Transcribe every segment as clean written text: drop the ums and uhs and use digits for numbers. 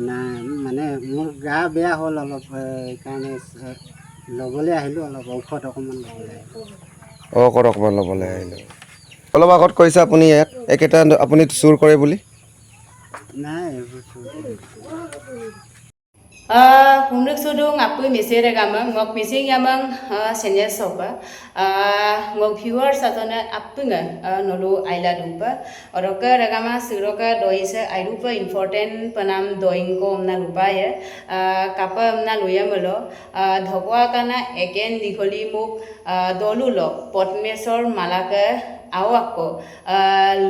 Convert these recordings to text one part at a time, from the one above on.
নাই মানে মোৰ গা বেয়া হ'ল অলপ সেইকাৰণে ল'বলৈ আহিলোঁ অলপ ঔষধ অকণমান ল'বলৈ আহিলোঁ। ঔষধ অকণমান ল'বলৈ আহিলোঁ। অলপ আগত কৈছে আপুনি ইয়াত একেটা আপুনি চুৰ কৰে বুলি। নাই এইবোৰ Kumruk sudung apui mesere gamang ngok mising yamang senya sopa ngok viewers atona apunga nolu aila dumpa oroka ragama suroka doise airupa important panam doing ko amna lupaya kapa amna luyamalo dhokwa kana eken dikholi muk dolulo potmesor malaka awakko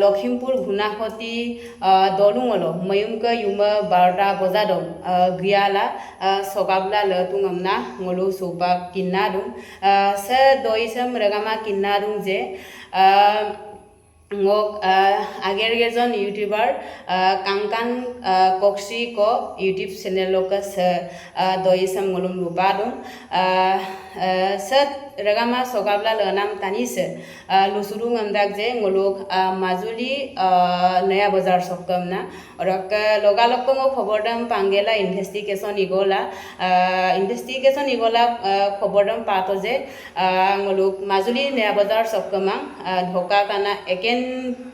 Lakhimpur Gunahoti dolungolo mayumka yuma barda bozadom griala sokabla letungamna ngolu sopa kinnadum se doisam ragama kinnadum je ngok ager gejon youtuber kangkan koksi ko youtube channel lokas doisam ngolum lubadum set ragama sokabla lenam tanise lusurung amdak je ngolok majuli naya bazar sokkamna orak logalok ngo khobordam pangela investigation igola khobordam pato je ngolok majuli naya bazar sokkama dhoka kana eken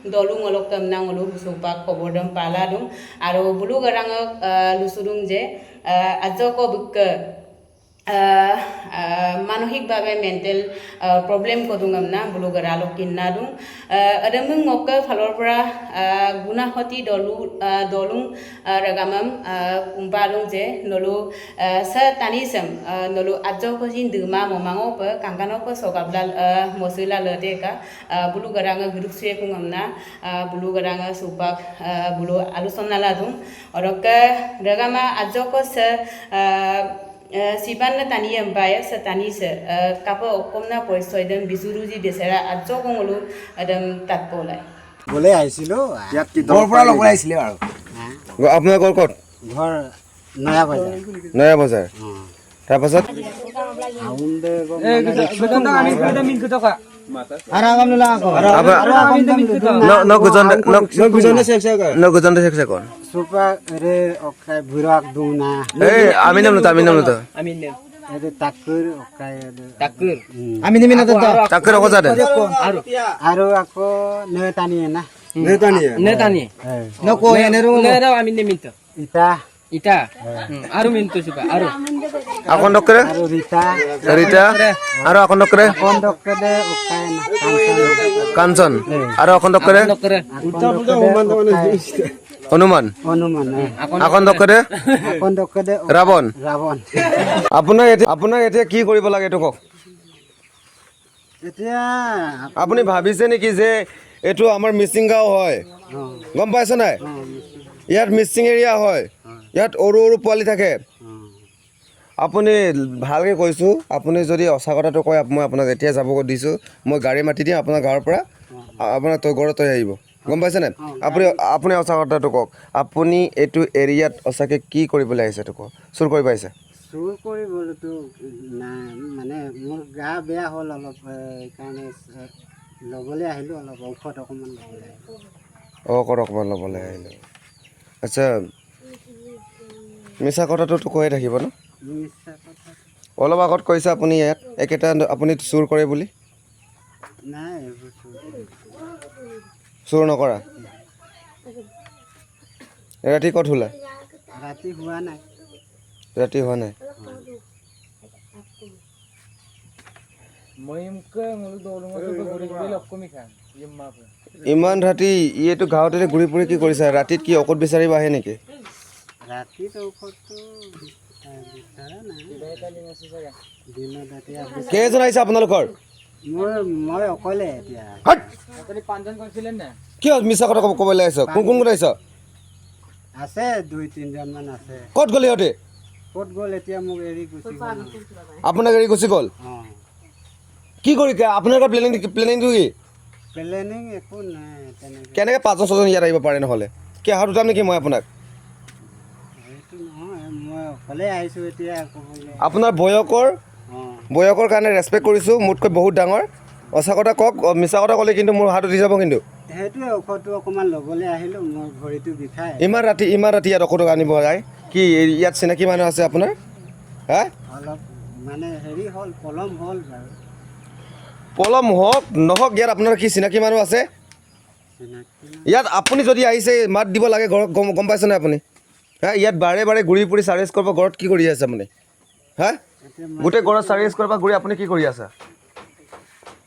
dolu ngolok kamna ngolok supak khobordam paladum aro bulu garang lusurung je ajoko buk মানসিকভাৱে mental problem কদুঙম না বুলু গৰালো কিন্না দুং আদমং ngok ফালৰ পৰা গুনাহতি দলুং ৰগামম কুম্পালুং যে নলু স তানিসম নলু আজো cousin দুমা মমাঙো প কাংকানো প সগাবলা মসুলা লতেকা বুলু গৰাঙ গুৰুকসে কুঙম না বুলু গৰাঙ সুপাক বুলু আলোচনালা দুং অৰক ৰগামা আজো কস Siban tani empire satani se kapa okomna পৰিচয় দেম বিজুৰুজি বেচেৰা আজ কঙলু একদম তাত পলাই বলে আহিছিলোঁ ইয়াত কি দলৰ পৰা লগ আহিছিলে আৰু আপোনালোকৰ ক'ত ঘৰ নয়া বজাৰ নয়া বজাৰ তাৰপাছত Supa ere okai burak duna. আমি নাম নতো Ere takur okai ade. তাকুৰ Ami nimi nata ta. তাকে ৰক যাতে Aru ako netani na. নেতানি Noko eneru নেৰা আমি নিমিত ita ইটা আৰু মিনটো সুবা আৰু আকন ডক্টৰে aru rita ৰিতা আৰু আকন ডক্টৰে pondok kede okai na. কাঞ্চন আৰু আকন ডক্টৰে নকৰে হনুমান Onuman. আকন ডক্টৰে Pondok kede ৰাৱণ Ravon. আপোনাৰ এতিয়া কি কৰিব লাগে এইটো কওক Etia আপুনি ভাবিছে নেকি যে এইটো আমাৰ মিচিং গাঁও হয় গম পাইছে নাই ইয়াত মিচিং এৰিয়া হয় ইয়াত সৰু পোৱালি থাকে আপুনি ভালকৈ কৈছোঁ আপুনি যদি সঁচা কথাটো কয় মই আপোনাক এতিয়া যাব দিছোঁ মই গাড়ী মাতি দিম আপোনাৰ গাঁৱৰ পৰা আপোনাৰ ঘৰত তৈ আহিব গম পাইছে নাই আপুনি সঁচা কথাটো কওক আপুনি এইটো এৰিয়াত সঁচাকৈ কি কৰিবলৈ আহিছে এইটো কওক চুৰ কৰিব আহিছে চুৰ কৰিবলৈতো নাই মানে মোৰ গা বেয়া হ'ল অলপ সেইকাৰণে ল'বলৈ আহিলোঁ অলপ ঔষধ অকণমান ল'বলৈ আহিলোঁ ঔষধ অকণমান ল'বলৈ আহিলোঁ আচ্ছা মিছা কথাটোতো কৈয়ে থাকিব ন মিছা কথা অলপ আগত কৈছে আপুনি ইয়াত একেটা আপুনি চুৰ কৰে বুলি নাই এইবোৰ চুৰ নকৰা ৰাতি ক'ত শুলা ৰাতি হোৱা নাই ৰাতি হোৱা নাই মইমকে মল দৌলঙত ঘূৰি ঘূৰি লক্ষ্মী খান ইম্মাপে ইমান ৰাতি এইটো গাঁৱতে ঘূৰি ফুৰি কি কৰিছে ৰাতিত কি ঔষধ বিচাৰিব আহে নেকি ৰাতিত ঔষধটো বিচাৰা নাই দিনত এতিয়া কেইজন আহিছে আপোনালোকৰ মই অকলে এতিয়া আপুনি পাঁচজন কৈছিলেন না কিয় মিছা কথা ক'বলৈ আহিছ কোন কোন আহিছ আছে 2-3জনমান আছে ক'ত গ'ল সিহঁতে ক'ত গ'ল এতিয়া মোক এৰি গুচি গ'ল আপোনাক এৰি গুচি গ'ল অঁ কি কৰি আপোনালোকৰ প্লেনিংটো কি প্লেনিং একো নাই তেনেকৈ কেনেকৈ 5-6জন ইয়াত আহিব পাৰে নহ'লে কি আহাৰ দুটাম নেকি মই আপোনাক সেইটো নহয় মই অকলে আহিছোঁ এতিয়া ক'বলৈ আপোনাৰ বয়সৰ কাৰণে ৰেচপেক্ট কৰিছোঁ মোতকৈ বহুত ডাঙৰ সঁচা কথা কওক মিছা কথা ক'লে কিন্তু মোৰ হাত উঠি যাব কিন্তু সেইটোৱে ঔষধটো অকণমান ল'বলৈ আহিলোঁ মোৰ ভৰিটো বিষায় ইমান ৰাতি ইয়াত ঔষধ আনিব যায় কি ইয়াত চিনাকি মানুহ আছে আপোনাৰ হা অলপ মানে হেৰি হ'ল পলম হ'ল বাৰু পলম হওক নহওক ইয়াত আপোনাৰ কি চিনাকি মানুহ আছে চিনাকি ইয়াত আপুনি যদি আহিছে মাত দিব লাগে ঘৰত গম পাইছেনে আপুনি হা ইয়াত বাৰে বাৰে ঘূৰি ফুৰি চাৰ্জ কৰিব ঘৰত কি কৰি আছে আপুনি হা গোটেই ঘৰত চাৰ্জ কৰিব ঘূৰি আপুনি কি কৰি আছে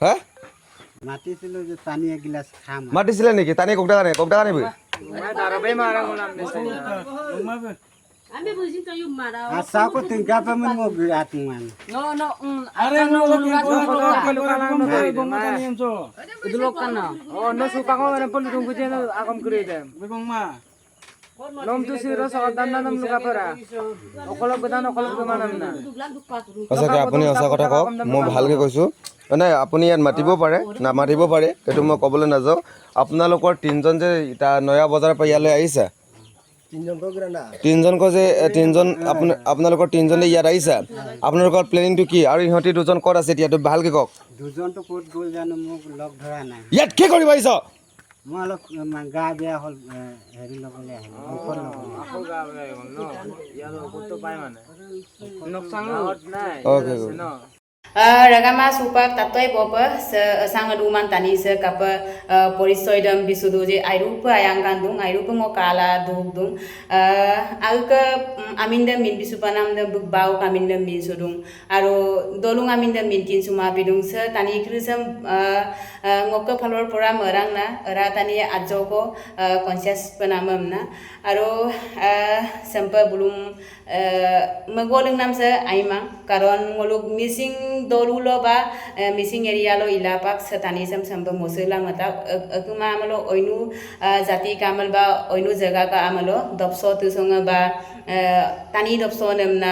হা মাতিছিলোঁ যে পানী এগিলাচ খাম মাতিছিলে নেকি টানি ককটা কানিবি asaku tinggal pamen mau berat man itu lokan na oh no suka ko na poli tunggu je akom kure dem nom tu siro so dan nam luka para okolok bedan okolok manam na সঁচাকৈ আপুনি সঁচা কথা কওক মই ভালকৈ কৈছোঁ মানে আপুনি ইয়াত মাতিব পাৰে নামাতিব পাৰে সেইটো মই ক'বলৈ নাযাওঁ আপোনালোকৰ তিনিজন যে নয়া বজাৰৰ পৰা ইয়ালৈ আহিছে তিনিজনকৈ যে আপোনালোকৰ তিনিজনে ইয়াত আহিছে আপোনালোকৰ প্লেনিংটো কি আৰু ইহঁতি দুজন ক'ত আছে এতিয়াতো ভালকৈ কওক দুজনটো ক'ত গ'ল জানো মোক লগ ধৰা নাই ইয়াত কি কৰিব আহিছ মই অলপ গা বেয়া হ'ল হেৰি ল'বলৈ আহিলোঁ ঔষধ ল'বলৈ ako ga no yalo ko to pai mane noksang nai Okay, good. no Ragama supak tatoi bopa sang aduman tani se kapa polisoi dam bisudu je airupa ayang kandung airupa ngo kala dung alka aminda min bisupanam da bau kaminda min sudung aro dolung aminda min tin suma bidung se tani krisam ngokka phalor pora merang na ra tani ajoko conscious panamam na aro sampa bulum magolung nam se aima karon ngoluk missing dolulo ba missing area lo ilapak satani sam samba mosela mata akuma amalo oinu jati kamal ba oinu jaga ka amalo dopso tu songa ba tani dopso namna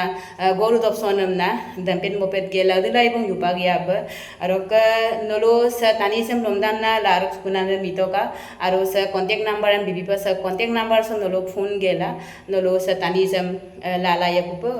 goru dopso namna dampet mopet gela dilai bong yupa gya ba arok nolo satani sam lomdan na larok kunana mitoka aro sa contact number am bibi pa sa contact number so nolo phone gela nolo satani sam lala yakupa